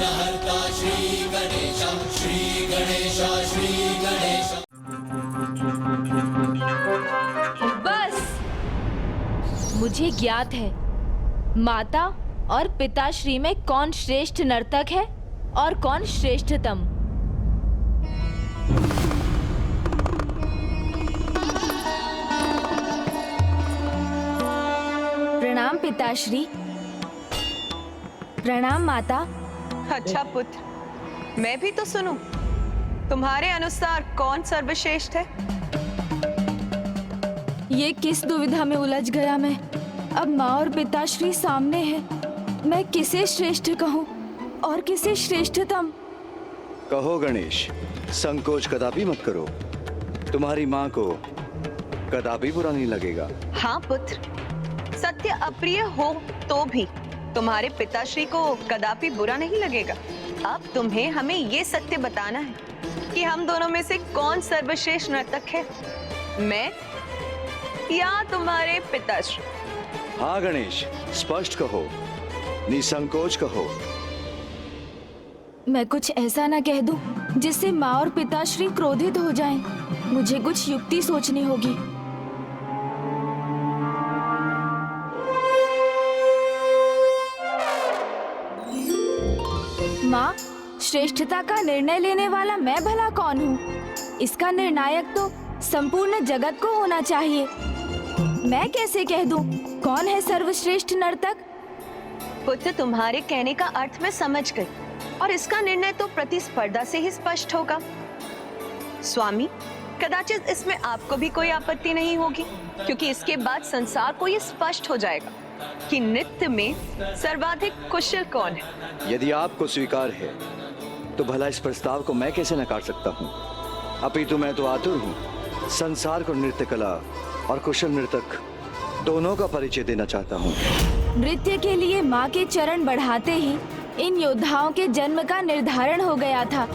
विघ्नहर्ता श्री गणेश, श्री गणेश, श्री गणेश। बस मुझे ज्ञात है माता और पिताश्री में कौन श्रेष्ठ नर्तक है और कौन श्रेष्ठतम। प्रणाम पिताश्री। प्रणाम माता। अच्छा पुत्र, मैं भी तो सुनूं। तुम्हारे अनुसार कौन सर्वश्रेष्ठ है? ये किस दुविधा में उलझ गया मैं। अब माँ और पिताश्री सामने हैं। मैं किसे श्रेष्ठ कहूँ और किसे श्रेष्ठतम? कहो गणेश, संकोच कदापि मत करो। तुम्हारी माँ को कदापि बुरा नहीं लगेगा। हाँ पुत्र, सत्य अप्रिय हो तो भी तुम्हारे पिताश्री को कदापि बुरा नहीं लगेगा। अब तुम्हें हमें ये सत्य बताना है कि हम दोनों में से कौन सर्वश्रेष्ठ नर्तक है, मैं या तुम्हारे पिताश्री? हाँ गणेश, स्पष्ट कहो, निसंकोच कहो। मैं कुछ ऐसा ना कह दूं जिससे माँ और पिताश्री क्रोधित हो जाएं। मुझे कुछ युक्ति सोचनी होगी। माँ, श्रेष्ठता का निर्णय लेने वाला मैं भला कौन हूँ? इसका निर्णायक तो संपूर्ण जगत को होना चाहिए। मैं कैसे कह दूं कौन है सर्वश्रेष्ठ नर्तक? पुत्र, तुम्हारे कहने का अर्थ मैं समझ गई और इसका निर्णय तो प्रतिस्पर्धा से ही स्पष्ट होगा। स्वामी, कदाचित इसमें आपको भी कोई आपत्ति नहीं होगी, क्योंकि इसके बाद संसार को ये स्पष्ट हो जाएगा कि नृत्य में सर्वाधिक कुशल कौन है। यदि आपको स्वीकार है तो भला इस प्रस्ताव को मैं कैसे नकार सकता हूँ। अपितु मैं तो आतुर हूँ। संसार को नृत्य कला और कुशल नर्तक दोनों का परिचय देना चाहता हूँ। नृत्य के लिए माँ के चरण बढ़ाते ही इन योद्धाओं के जन्म का निर्धारण हो गया था।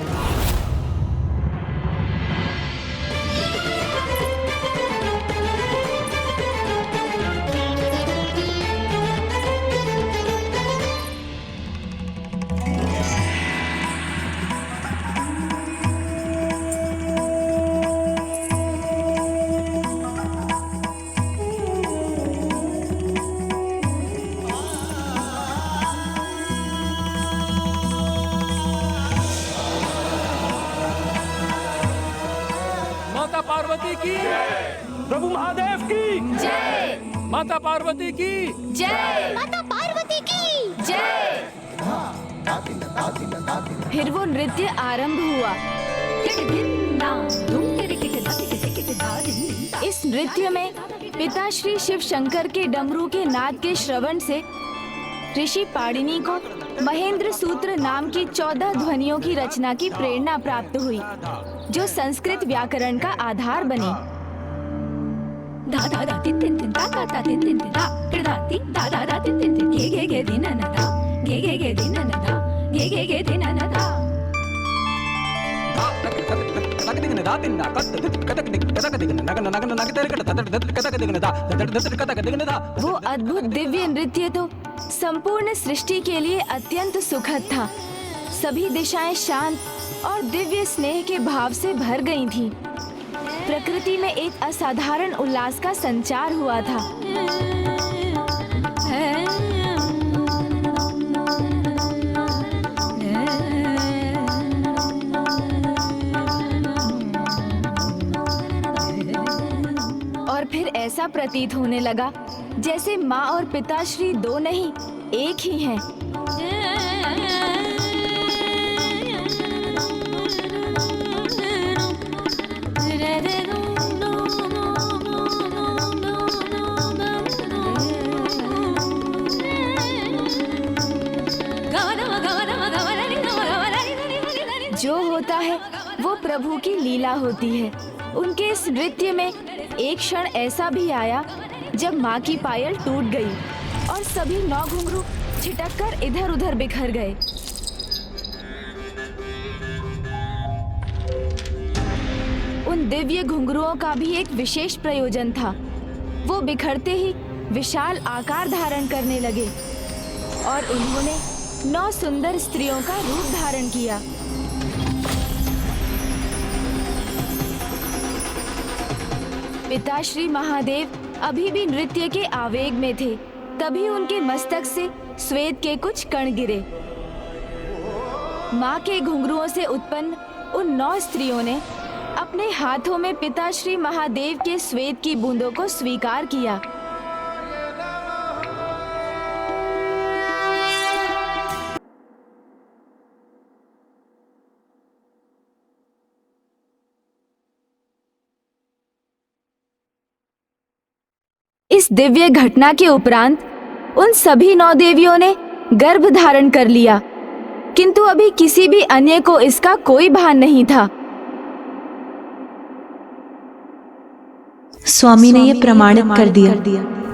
पार्वती की प्रभु महादेव की जय। माता पार्वती की जय। माता पार्वती की जय। फिर वो नृत्य आरंभ हुआ। इस नृत्य में पिताश्री शिव शंकर के डमरू के नाद के श्रवण से ऋषि पाणिनि को महेंद्र सूत्र नाम की 14 ध्वनियों की रचना की प्रेरणा प्राप्त हुई, जो संस्कृत व्याकरण का आधार बने। धा धा धा तिन तिन तिन धा धा धा तिन तिन तिन धा धा ति धा धा धा तिन तिन तिन गे गे गे दिन न धा गे गे गे दिन न धा गे गे गे दिन न धा। वो अद्भुत दिव्य नृत्य तो संपूर्ण सृष्टि के लिए अत्यंत सुखद था। सभी दिशाएं शांत और दिव्य स्नेह के भाव से भर गई थीं। प्रकृति में एक असाधारण उल्लास का संचार हुआ था। और फिर ऐसा प्रतीत होने लगा जैसे माँ और पिताश्री दो नहीं, एक ही हैं। जो होता है वो प्रभु की लीला होती है। उनके इस नृत्य में एक क्षण ऐसा भी आया जब माँ की पायल टूट गई और सभी 9 घुंघरू छिटककर इधर उधर बिखर गए। उन दिव्य घुंघरुओं का भी एक विशेष प्रयोजन था। वो बिखरते ही विशाल आकार धारण करने लगे और उन्होंने 9 सुंदर स्त्रियों का रूप धारण किया। पिताश्री महादेव अभी भी नृत्य के आवेग में थे। तभी उनके मस्तक से श्वेत के कुछ कण गिरे। माँ के घुंघरुओं से उत्पन्न उन 9 स्त्रियों ने अपने हाथों में पिताश्री महादेव के श्वेत की बूंदों को स्वीकार किया। इस दिव्य घटना के उपरांत उन सभी 9 देवियों ने गर्भ धारण कर लिया, किंतु अभी किसी भी अन्य को इसका कोई भान नहीं था। स्वामी ने यह प्रमाणित कर दिया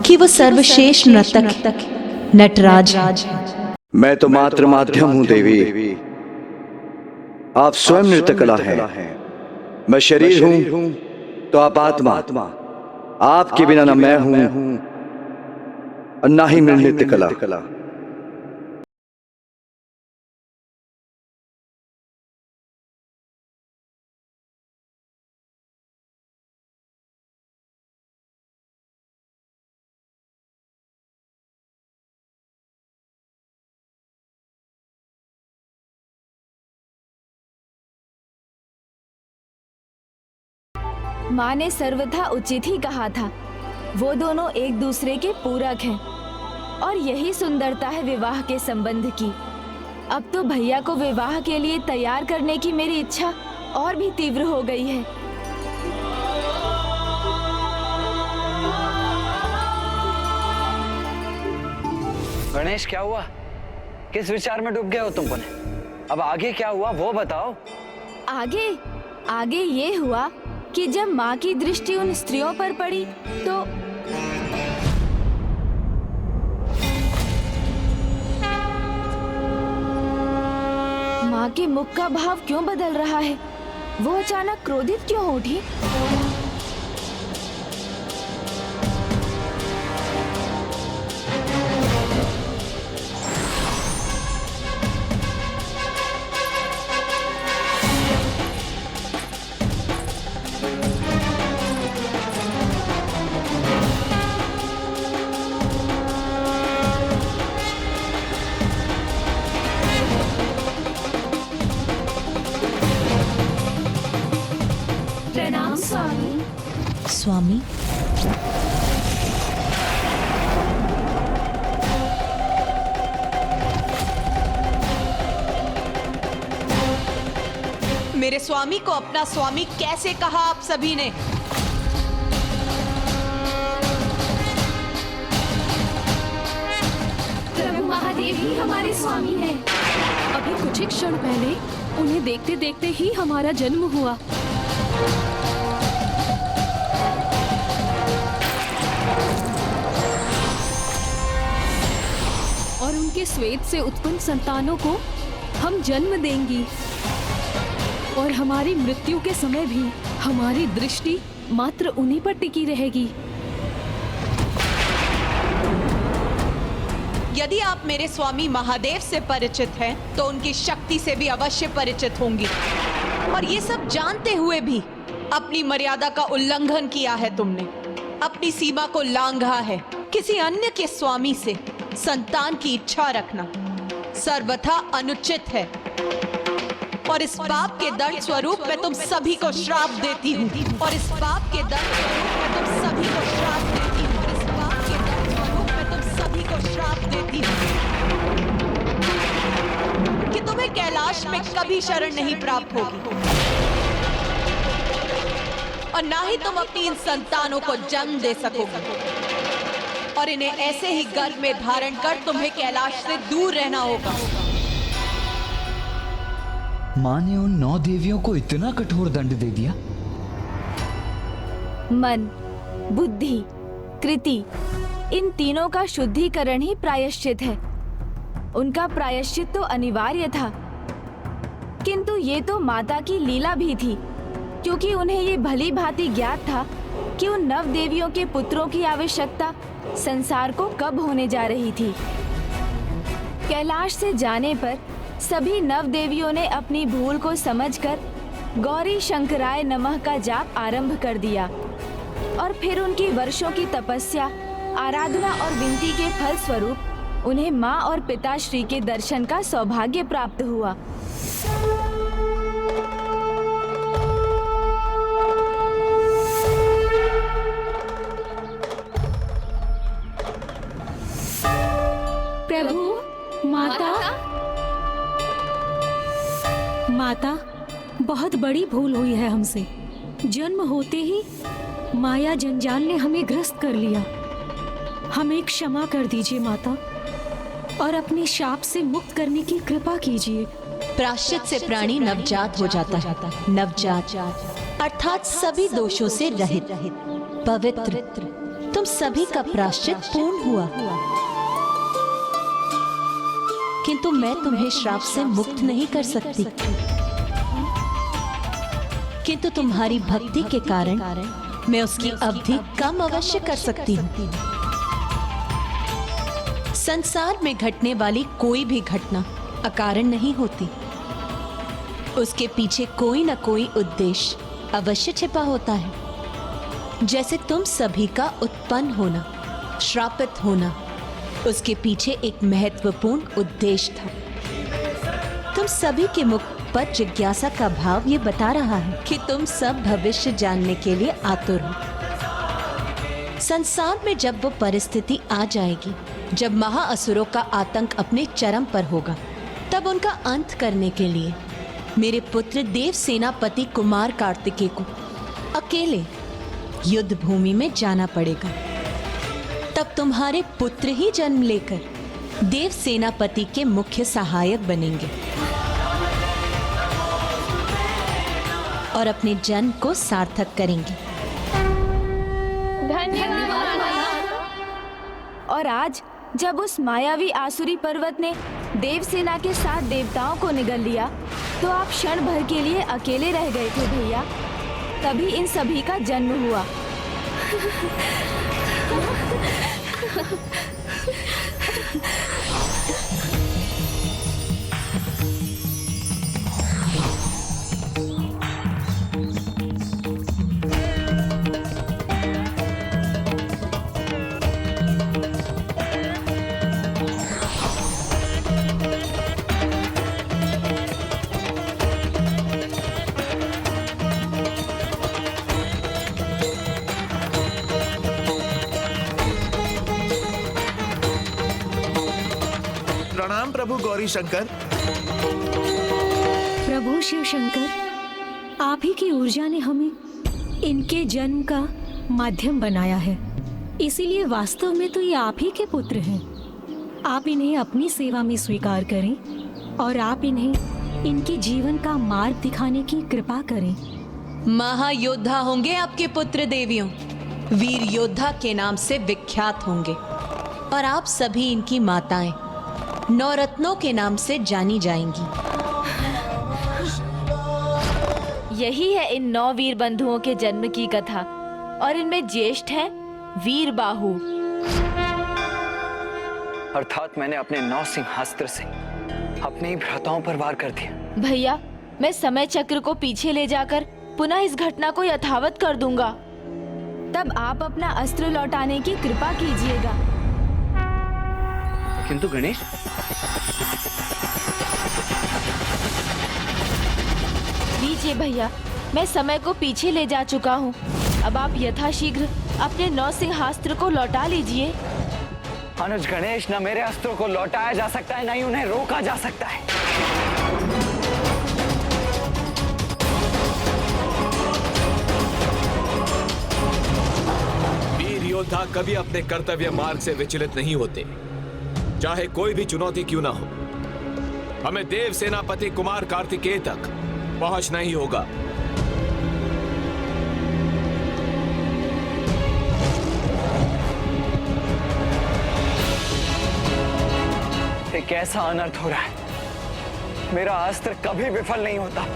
कि वो सर्वश्रेष्ठ नर्तक है, नटराज। मैं तो मात्र माध्यम हूँ देवी, आप स्वयं नृत्य कला है। मैं शरीर हूँ तो आप आत्मा। आपके बिना न मैं हूँ और ना ही मैं नृत्य कला। माँ ने सर्वथा उचित ही कहा था। वो दोनों एक दूसरे के पूरक हैं और यही सुंदरता है विवाह के संबंध की। अब तो भैया को विवाह के लिए तैयार करने की मेरी इच्छा और भी तीव्र हो गई है। गणेश, क्या हुआ? किस विचार में डूब गए हो तुम? अब आगे क्या हुआ वो बताओ। आगे ये हुआ कि जब माँ की दृष्टि उन स्त्रियों पर पड़ी तो माँ के मुख का भाव क्यों बदल रहा है? वो अचानक क्रोधित क्यों हो उठी? स्वामी, मेरे स्वामी को अपना स्वामी कैसे कहा आप सभी ने? प्रभु महादेव ही हमारे स्वामी हैं। अभी कुछ ही क्षण पहले उन्हें देखते देखते ही हमारा जन्म हुआ। और उनके श्वेत से उत्पन्न संतानों को हम जन्म देंगी और हमारी मृत्यु के समय भी हमारी दृष्टि मात्र उन्हीं पर टिकी रहेगी। यदि आप मेरे स्वामी महादेव से परिचित हैं, तो उनकी शक्ति से भी अवश्य परिचित होंगी। और ये सब जानते हुए भी अपनी मर्यादा का उल्लंघन किया है तुमने, अपनी सीमा को लांघा है। किसी अन्य के स्वामी से संतान की इच्छा रखना सर्वथा अनुचित है। और इस पाप के दंड स्वरूप मैं तुम सभी को श्राप देती हूँ। और इस पाप के दंड स्वरूप मैं तुम सभी को श्राप देती हूँ। इस पाप के दंड स्वरूप मैं तुम सभी को श्राप देती हूँ कि तुम्हें कैलाश में कभी शरण नहीं प्राप्त होगी और ना ही तुम अपनी इन संतानों को जन्म दे सकोगे। और इन्हें ऐसे ही गर्भ में धारण कर तुम्हें कैलाश से दूर रहना होगा। माँ ने उन 9 देवियों को इतना कठोर दंड दे दिया। मन, बुद्धि, कृति, इन तीनों का शुद्धिकरण ही प्रायश्चित है। उनका प्रायश्चित तो अनिवार्य था, किंतु ये तो माता की लीला भी थी, क्योंकि उन्हें ये भली भांति ज्ञात था कि उन 9 देवियों के पुत्रों की आवश्यकता संसार को कब होने जा रही थी। कैलाश से जाने पर सभी नव देवियों ने अपनी भूल को समझकर गौरी शंकराय नमः का जाप आरंभ कर दिया और फिर उनकी वर्षों की तपस्या, आराधना और विनती के फल स्वरूप उन्हें माँ और पिताश्री के दर्शन का सौभाग्य प्राप्त हुआ। प्रभु, माता, बहुत बड़ी भूल हुई है हमसे। जन्म होते ही माया जंजाल ने हमें ग्रस्त कर लिया। हमें क्षमा कर दीजिए माता, और अपने शाप से मुक्त करने की कृपा कीजिए। प्रायश्चित से प्राणी नवजात हो जाता है। नवजात अर्थात सभी दोषों से रहित, पवित्र। तुम सभी का प्रायश्चित पूर्ण हुआ, किंतु मैं तुम्हें श्राप से मुक्त नहीं कर सकती। किंतु तुम्हारी भक्ति के कारण मैं उसकी अवधि कम अवश्य कर सकती हूँ। संसार में घटने वाली कोई भी घटना अकारण नहीं होती। उसके पीछे कोई न कोई उद्देश्य अवश्य छिपा होता है। जैसे तुम सभी का उत्पन्न होना, श्रापित होना, उसके पीछे एक महत्वपूर्ण उद्देश्य था। तुम सभी के मुख पर जिज्ञासा का भाव ये बता रहा है कि तुम सब भविष्य जानने के लिए आतुर हो। संसार में जब वो परिस्थिति आ जाएगी जब महाअसुरों का आतंक अपने चरम पर होगा, तब उनका अंत करने के लिए मेरे पुत्र देव सेनापति कुमार कार्तिकेय को अकेले युद्ध भूमि में जाना पड़ेगा। तब तुम्हारे पुत्र ही जन्म लेकर देव सेनापति के मुख्य सहायक बनेंगे और अपने जन्म को सार्थक करेंगे। धन्यवाद। और आज जब उस मायावी आसुरी पर्वत ने देवसेना के साथ देवताओं को निगल लिया, तो आप क्षण भर के लिए अकेले रह गए थे भैया। तभी इन सभी का जन्म हुआ। प्रणाम प्रभु गौरी शंकर। प्रभु शिव शंकर, आप ही की ऊर्जा ने हमें इनके जन्म का माध्यम बनाया है, इसीलिए वास्तव में तो ये आप ही के पुत्र हैं। आप इन्हें अपनी सेवा में स्वीकार करें और आप इन्हें इनके जीवन का मार्ग दिखाने की कृपा करें। महायोद्धा होंगे आपके पुत्र देवियों, वीर योद्धा के नाम से विख्यात होंगे, और आप सभी इनकी माताएं नवरत्नों के नाम से जानी जाएंगी। यही है इन 9 वीर बंधुओं के जन्म की कथा, और इनमें ज्येष्ठ हैं वीर बाहु। अर्थात मैंने अपने 9 सिंहास्त्र से अपने ही भ्राताओं पर वार कर दिया। भैया, मैं समय चक्र को पीछे ले जाकर पुनः इस घटना को यथावत कर दूंगा। तब आप अपना अस्त्र लौटाने की कृपा कीजिएगा। किंतु गणेश, लीजिए भैया, मैं समय को पीछे ले जा चुका हूँ। अब आप यथाशीघ्र अपने 9 सिंहास्त्र को लौटा लीजिए। अनुज गणेश, न मेरे अस्त्रों को लौटाया जा सकता है, न ही उन्हें रोका जा सकता है। वीर योद्धा कभी अपने कर्तव्य मार्ग से विचलित नहीं होते, चाहे कोई भी चुनौती क्यों ना हो। हमें देव सेनापति कुमार कार्तिकेय तक पहुंचना ही होगा। एक ऐसा अनर्थ हो रहा है, मेरा अस्त्र कभी विफल नहीं होता।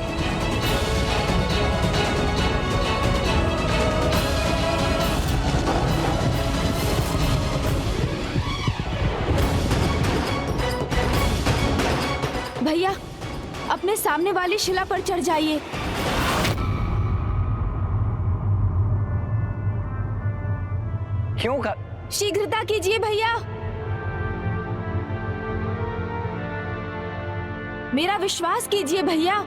भैया, अपने सामने वाली शिला पर चढ़ जाइए। क्यों कर? शीघ्रता कीजिए भैया। मेरा विश्वास कीजिए भैया।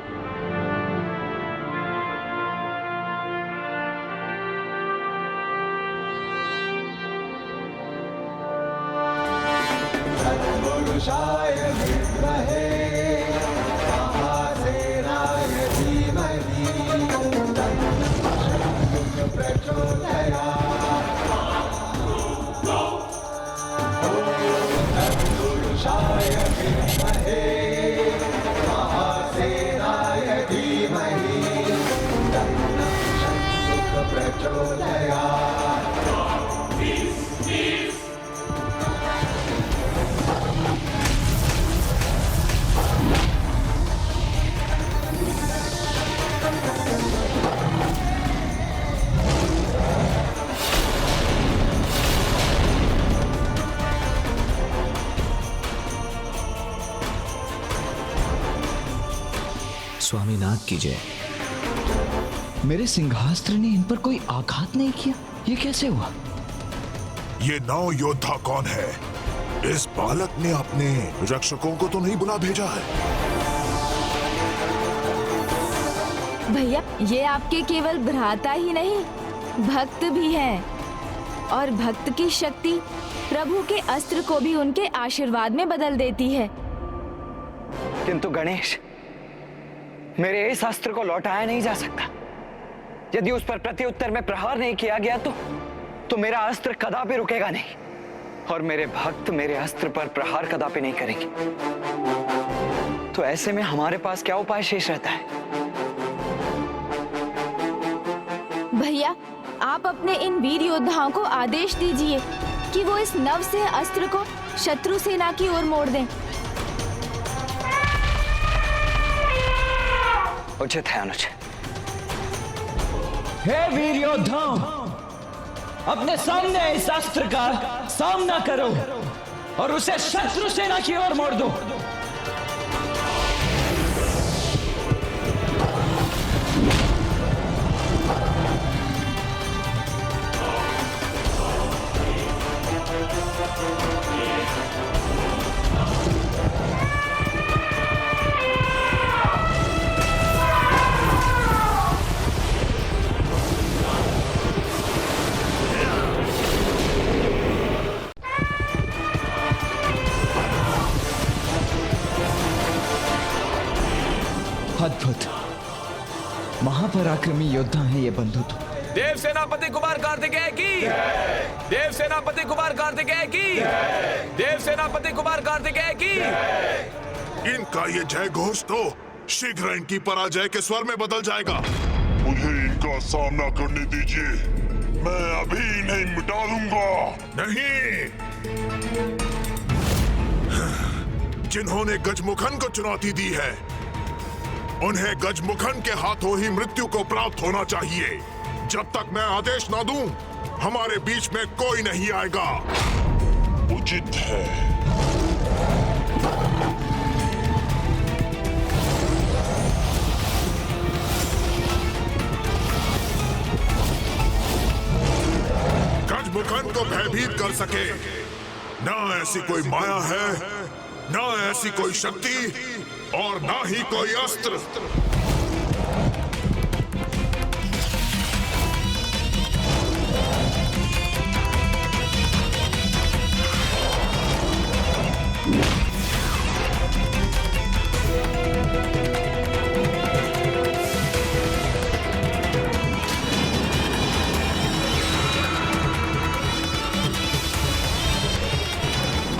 स्वामीनाथ की जय। मेरे सिंहास्त्र ने इन पर कोई आघात नहीं किया, ये कैसे हुआ? ये नौ योद्धा कौन है? इस बालक ने अपने रक्षकों को तो नहीं बुला भेजा है? भैया, ये आपके केवल भ्राता ही नहीं, भक्त भी हैं। और भक्त की शक्ति प्रभु के अस्त्र को भी उनके आशीर्वाद में बदल देती है। किंतु गणेश, मेरे इस अस्त्र को लौटाया नहीं जा सकता। यदि उस पर प्रत्युत्तर में प्रहार नहीं किया गया तो मेरा अस्त्र कदापि रुकेगा नहीं, और मेरे भक्त मेरे अस्त्र पर प्रहार कदापि नहीं करेंगे। तो ऐसे में हमारे पास क्या उपाय शेष रहता है? भैया, आप अपने इन वीर योद्धाओं को आदेश दीजिए कि वो इस नव से अस्त्र को शत्रु सेना की ओर मोड़ दें। उचित है अनुज। हे वीर योद्धाओं, अपने सामने इस अस्त्र का सामना करो और उसे शत्रु सेना की ओर मोड़ दो। अद्भुत, महापराक्रमी योद्धा हैं ये बंधु तो। देव सेनापति कुमार कार्तिकेय की, देव सेनापति कुमार कार्तिकेय की, देव सेनापति कुमार कार्तिकेय की। इनका ये जय घोष तो शीघ्र इनकी पराजय के स्वर में बदल जाएगा। मुझे इनका सामना करने दीजिए, मैं अभी इन्हें मिटा दूंगा। नहीं, जिन्होंने गजमुखन को चुनौती दी है, उन्हें गजमुखन के हाथों ही मृत्यु को प्राप्त होना चाहिए। जब तक मैं आदेश ना दूं, हमारे बीच में कोई नहीं आएगा। उचित है। गजमुखन को भयभीत कर सके ना ऐसी कोई माया है, ना ऐसी कोई शक्ति, और ना ही कोई अस्त्र।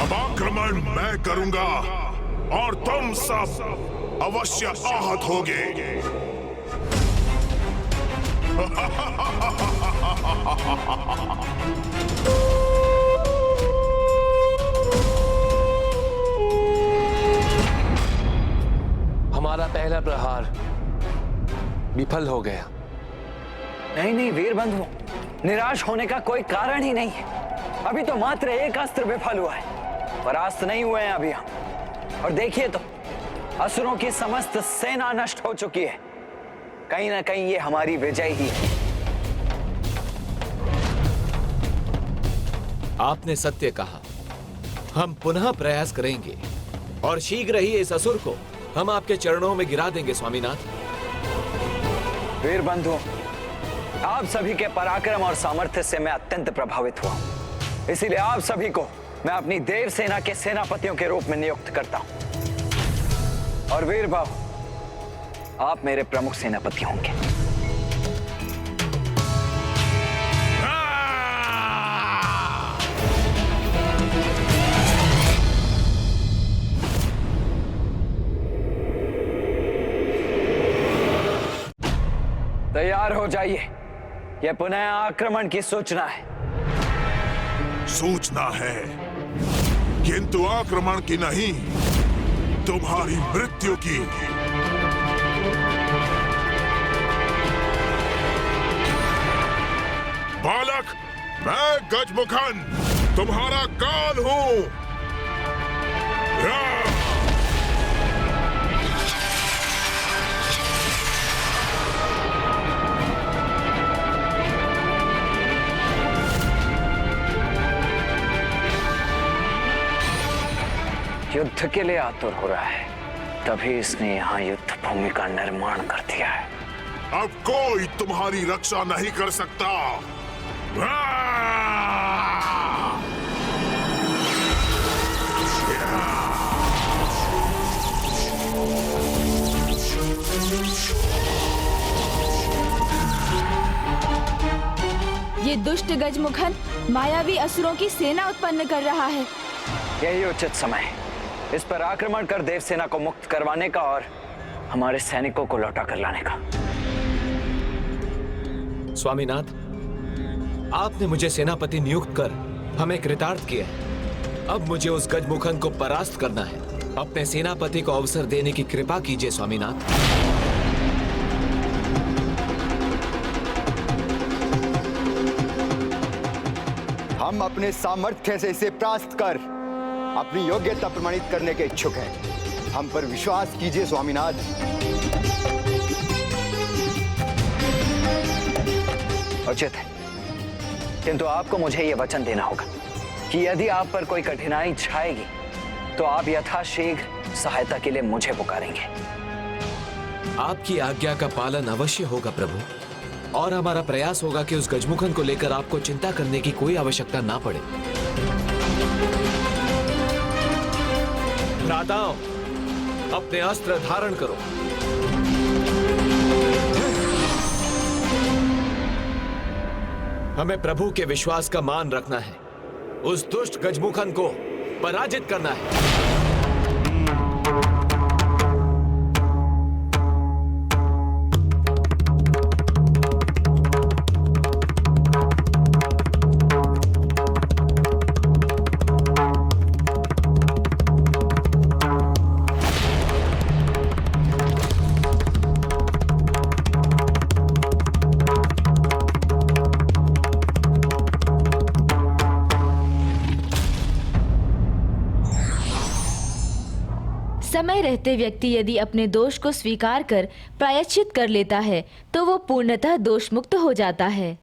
अब आक्रमण मैं करूंगा और तुम सब अवश्य आहत होगे। हमारा पहला प्रहार विफल हो गया। नहीं नहीं वीर बंधु, निराश होने का कोई कारण ही नहीं है। अभी तो मात्र एक अस्त्र विफल हुआ है, परास्त नहीं हुए हैं अभी हम। और देखिए तो, असुरों की समस्त सेना नष्ट हो चुकी है। कहीं ना कहीं ये हमारी विजय ही है। आपने सत्य कहा। हम पुनः प्रयास करेंगे और शीघ्र ही इस असुर को हम आपके चरणों में गिरा देंगे स्वामीनाथ। वीर बंधु, आप सभी के पराक्रम और सामर्थ्य से मैं अत्यंत प्रभावित हुआ, इसीलिए आप सभी को मैं अपनी देव सेना के सेनापतियों के रूप में नियुक्त करता हूं। और वीर भाव, आप मेरे प्रमुख सेनापति होंगे। तैयार हो जाइए, यह पुनः आक्रमण की सूचना है। सूचना है, किंतु आक्रमण की नहीं, तुम्हारी मृत्यु की। बालक, मैं गजमुखन तुम्हारा काल हूं। युद्ध के लिए आतुर हो रहा है, तभी इसने यहाँ युद्ध भूमि का निर्माण कर दिया है। अब कोई तुम्हारी रक्षा नहीं कर सकता। ये दुष्ट गजमुखन मायावी असुरों की सेना उत्पन्न कर रहा है। यही उचित समय है इस पर आक्रमण कर देव सेना को मुक्त करवाने का और हमारे सैनिकों को लौटा कर लाने का। स्वामीनाथ, आपने मुझे सेनापति नियुक्त कर हमें कृतार्थ किया है। अब मुझे उस गजमुखन को परास्त करना है। अपने सेनापति को अवसर देने की कृपा कीजिए स्वामीनाथ। हम अपने सामर्थ्य से इसे परास्त कर अपनी योग्यता प्रमाणित करने के इच्छुक हैं। हम पर विश्वास कीजिए स्वामीनाथ। उचित है, किंतु आपको मुझे यह वचन देना होगा कि यदि आप पर कोई कठिनाई छाएगी तो आप यथाशीघ्र सहायता के लिए मुझे पुकारेंगे। आपकी आज्ञा का पालन अवश्य होगा प्रभु, और हमारा प्रयास होगा कि उस गजमुखन को लेकर आपको चिंता करने की कोई आवश्यकता ना पड़े। भ्राताओं, अपने अस्त्र धारण करो। हमें प्रभु के विश्वास का मान रखना है। उस दुष्ट गजमुखन को पराजित करना है। समय रहते व्यक्ति यदि अपने दोष को स्वीकार कर प्रायश्चित कर लेता है तो वो पूर्णतः दोष मुक्त हो जाता है।